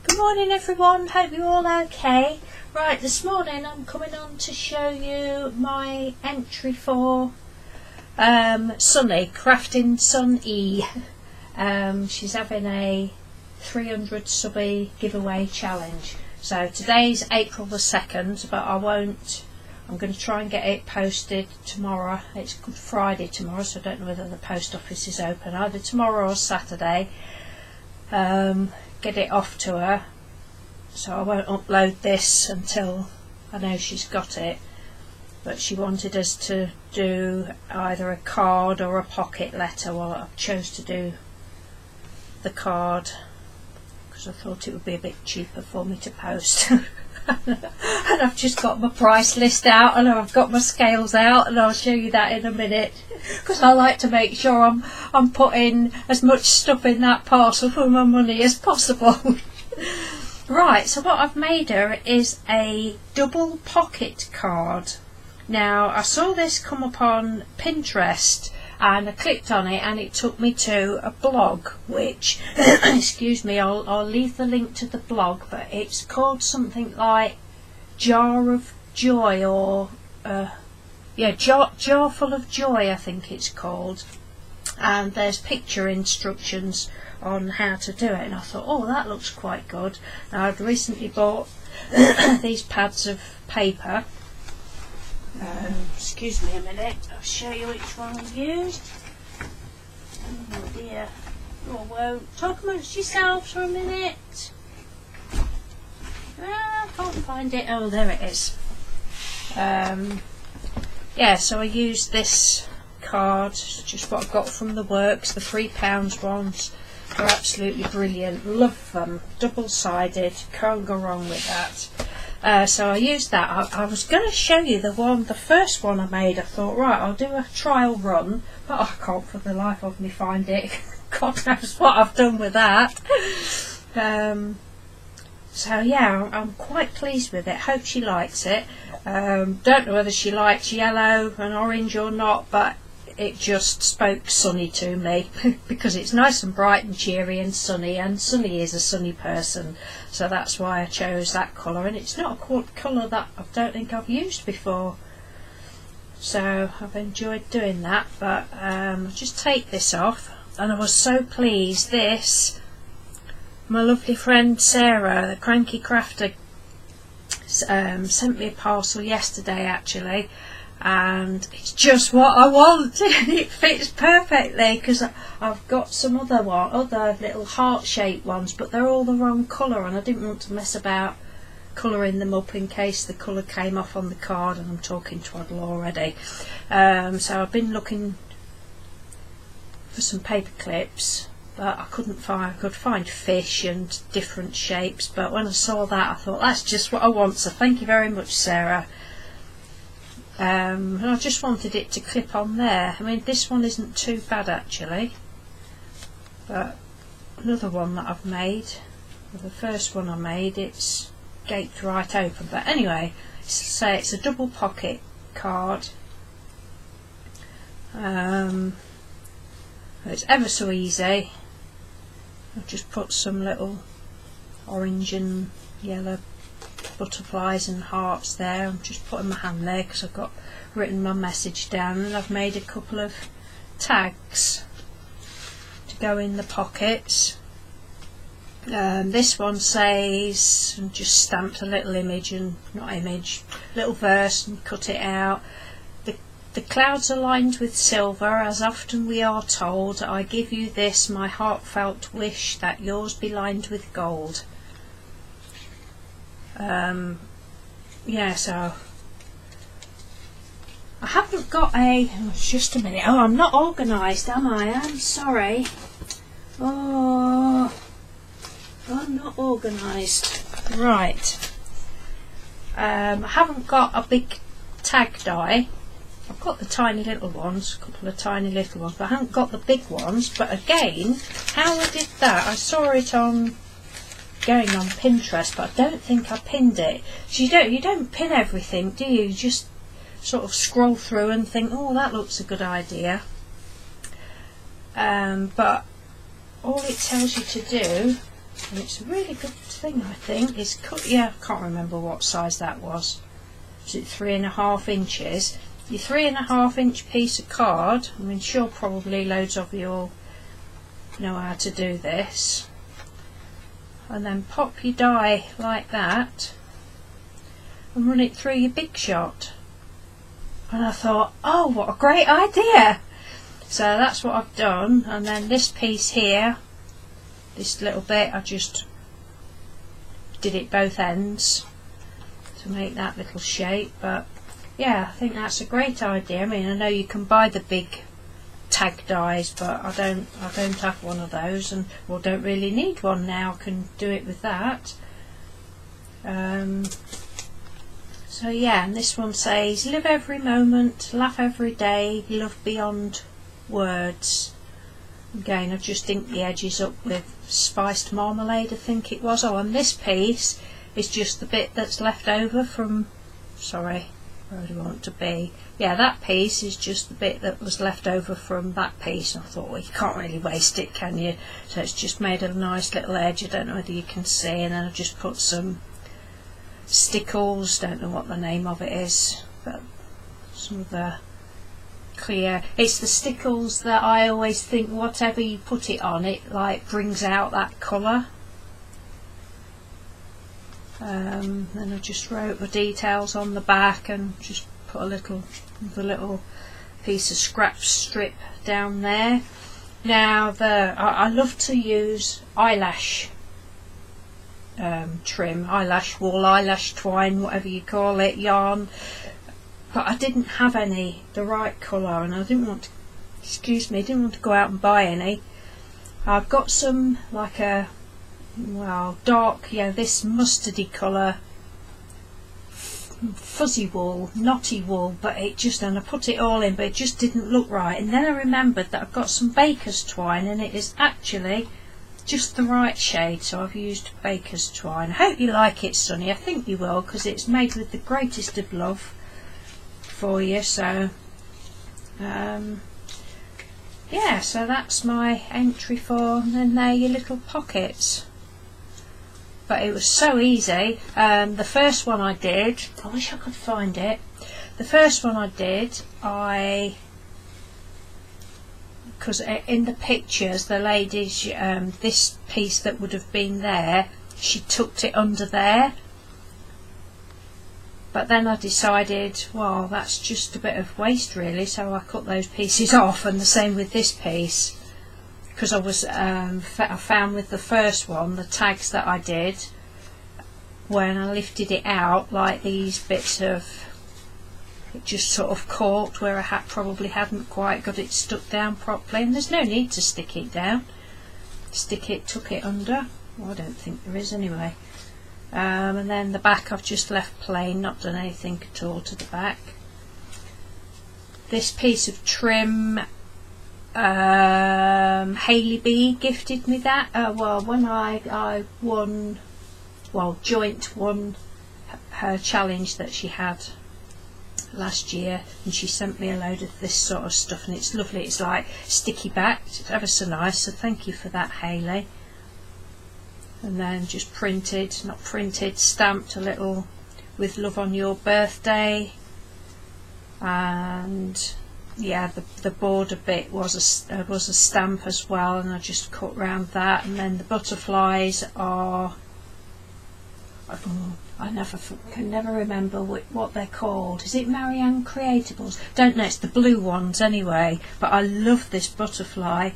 Good morning everyone, hope you're all okay. Right, this morning I'm coming on to show you my entry for Sunni, Crafting Sunni. She's having a 300 subby giveaway challenge. So today's April the 2nd, but I'm going to try and get it posted tomorrow. It's Good Friday tomorrow, so I don't know whether the post office is open, either tomorrow or Saturday. Get it off to her, so I won't upload this until I know she's got it, but she wanted us to do either a card or a pocket letter. Well, I chose to do the card because I thought it would be a bit cheaper for me to post. And I've just got my price list out and I've got my scales out, and I'll show you that in a minute, because I like to make sure I'm putting as much stuff in that parcel for my money as possible. Right, so what I've made her is a double pocket card. Now I saw this come up on Pinterest and I clicked on it and it took me to a blog which excuse me, I'll leave the link to the blog, but it's called something like Jar of Joy, or Jar Full of Joy I think it's called, and there's picture instructions on how to do it, and I thought, oh, that looks quite good. Now I've recently bought these pads of paper. Excuse me a minute, I'll show you which one I've used. Oh dear, oh won't talk amongst yourselves for a minute. I can't find it. Oh, there it is. Yeah, so I used this card, just what I got from the works, the £3 ones. They're absolutely brilliant, love them, double-sided, can't go wrong with that. So I used that. I was going to show you the first one I made. I thought, right, I'll do a trial run, but I can't for the life of me find it. God knows what I've done with that. So yeah, I'm quite pleased with it. Hope she likes it. Don't know whether she likes yellow and orange or not, but it just spoke Sunny to me because it's nice and bright and cheery and sunny, and Sunny is a sunny person, so that's why I chose that colour, and it's not a colour that I don't think I've used before, so I've enjoyed doing that. But I'll just take this off, and I was so pleased. My lovely friend Sarah, the Cranky Crafter, sent me a parcel yesterday actually, and it's just what I want. It fits perfectly because I've got some other little heart-shaped ones, but they're all the wrong colour, and I didn't want to mess about colouring them up in case the colour came off on the card, and I'm talking twaddle already. So I've been looking for some paper clips, but I could find fish and different shapes, but when I saw that I thought, that's just what I want, so thank you very much, Sarah. And I just wanted it to clip on there. I mean, this one isn't too bad actually, but another one that I've made, the first one I made, it's gaped right open. But anyway, say it's a double pocket card. It's ever so easy. I've just put some little orange and yellow butterflies and hearts there. I'm just putting my hand there because I've got written my message down, and I've made a couple of tags to go in the pockets. This one says, and just stamped a little little verse and cut it out. The clouds are lined with silver, as often we are told. I give you this, my heartfelt wish, that yours be lined with gold. Yeah, so I haven't got just a minute. Oh, I'm not organised, am I? I'm sorry. Oh, I'm not organised. Right. I haven't got a big tag die. I've got the tiny little ones, a couple of tiny little ones, but I haven't got the big ones. But again, how I did that, I saw it going on Pinterest, but I don't think I pinned it. So you don't pin everything, do you? You just sort of scroll through and think, oh, that looks a good idea. But all it tells you to do and it's a really good thing, I think. It's cut, yeah, I can't remember what size that was. Was it 3.5 inches? Your 3.5 inch piece of card, I mean, sure, probably loads of you all know how to do this, and then pop your die like that and run it through your Big Shot. And I thought, oh, what a great idea. So that's what I've done. And then this piece here, this little bit, I just did it both ends to make that little shape. But yeah, I think that's a great idea. I mean, I know you can buy the big tag dies, but I don't have one of those, and well, don't really need one now. I can do it with that. So yeah, and this one says, live every moment, laugh every day, love beyond words. Again, I've just inked the edges up with spiced marmalade, I think it was. Oh, and this piece is just the bit that's left over from, sorry, where do I want to be? Yeah, that piece is just the bit that was left over from that piece. I thought, well, you can't really waste it, can you? So it's just made a nice little edge. I don't know whether you can see, and then I've just put some stickles, don't know what the name of it is, but some of the clear, it's the stickles that I always think whatever you put it on, it like brings out that colour. Then I just wrote the details on the back and just put a little piece of scrap strip down there. Now I love to use eyelash trim, eyelash wool, eyelash twine, whatever you call it, yarn, but I didn't have any the right colour, and I didn't want to go out and buy any. I've got some like a, well, dark, yeah, this mustardy colour fuzzy wool, knotty wool, but it just, and I put it all in, but it just didn't look right. And then I remembered that I've got some baker's twine, and it is actually just the right shade, so I've used baker's twine. I hope you like it, Sunny. I think you will, because it's made with the greatest of love for you. So yeah, so that's my entry for, and then there are your little pockets. But it was so easy. The first one I did, I wish I could find it. The first one I did, because in the pictures the ladies, this piece that would have been there, she tucked it under there, but then I decided, well, that's just a bit of waste really, so I cut those pieces off. And the same with this piece, because I found with the first one, the tags that I did, when I lifted it out, like these bits of, it just sort of caught where I probably hadn't quite got it stuck down properly. And there's no need to stick it down, tuck it under. Well, I don't think there is anyway. And then the back I've just left plain, not done anything at all to the back. This piece of trim, Hayley B gifted me that. Well, when I won, well, Joint won her challenge that she had last year, and she sent me a load of this sort of stuff, and it's lovely. It's like sticky backed, it's ever so nice, so thank you for that, Hayley. And then just stamped a little with love on your birthday. And yeah, the border bit was a stamp as well, and I just cut round that. And then the butterflies are, I can never remember what they're called. Is it Marianne Creatables? Don't know, it's the blue ones anyway, but I love this butterfly.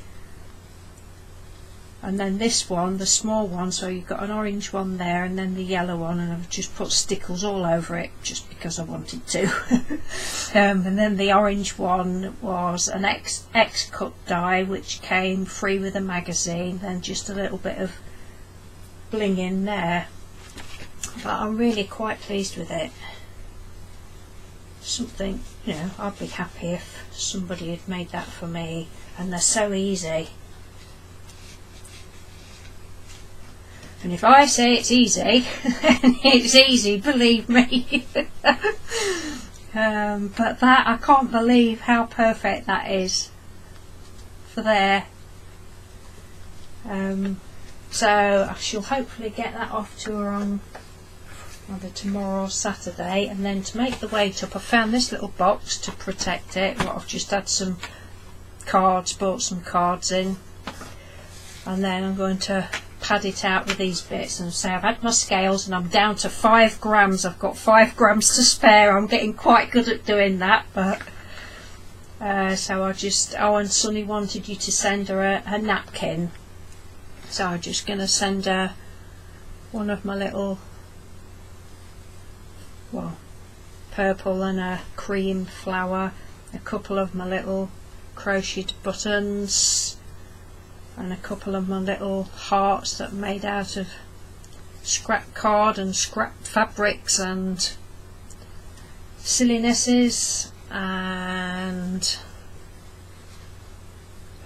And then this one, the small one, so you've got an orange one there, and then the yellow one, and I've just put stickles all over it just because I wanted to. And then the orange one was an X cut die, which came free with a magazine, then just a little bit of bling in there. But I'm really quite pleased with it. Something, you know, I'd be happy if somebody had made that for me, and they're so easy. And if I say it's easy, it's easy, believe me. But that, I can't believe how perfect that is for there. So I shall hopefully get that off to her on either tomorrow or Saturday. And then to make the weight up, I found this little box to protect it. Well, I've just had some cards, bought some cards in, and then I'm going to pad it out with these bits and say I've had my scales and I'm down to 5 grams. I've got 5 grams to spare. I'm getting quite good at doing that, but so and Sunny wanted you to send her a napkin, so I'm just going to send her one of my little, well, purple and a cream flower, a couple of my little crocheted buttons, and a couple of my little hearts that are made out of scrap card and scrap fabrics and sillinesses, and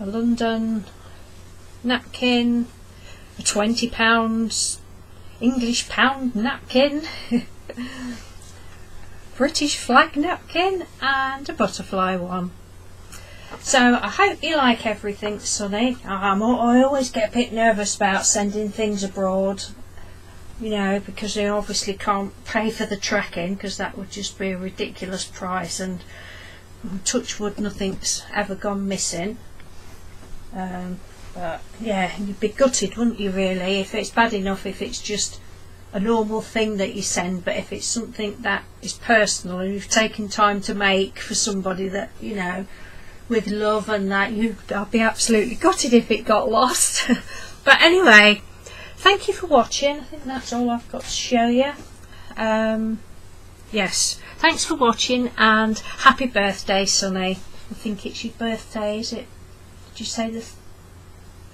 a London napkin, a £20 English pound napkin, British flag napkin, and a butterfly one. So I hope you like everything, Sunny. I always get a bit nervous about sending things abroad, you know, because they obviously can't pay for the tracking, because that would just be a ridiculous price, and touch wood, nothing's ever gone missing. But yeah, you'd be gutted, wouldn't you, really, if it's bad enough if it's just a normal thing that you send, but if it's something that is personal and you've taken time to make for somebody that, you know, with love and that, I'd be absolutely gutted if it got lost. But anyway, thank you for watching. I think that's all I've got to show you. Yes, thanks for watching, and happy birthday, Sunny. I think it's your birthday, is it? Did you say the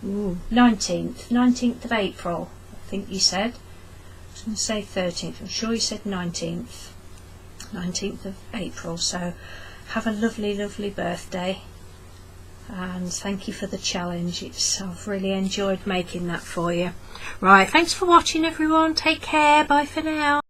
19th of April, I think you said. I was going to say 13th, I'm sure you said 19th of April. So have a lovely birthday, and thank you for the challenge. I've really enjoyed making that for you. Right, thanks for watching, everyone. Take care. Bye for now.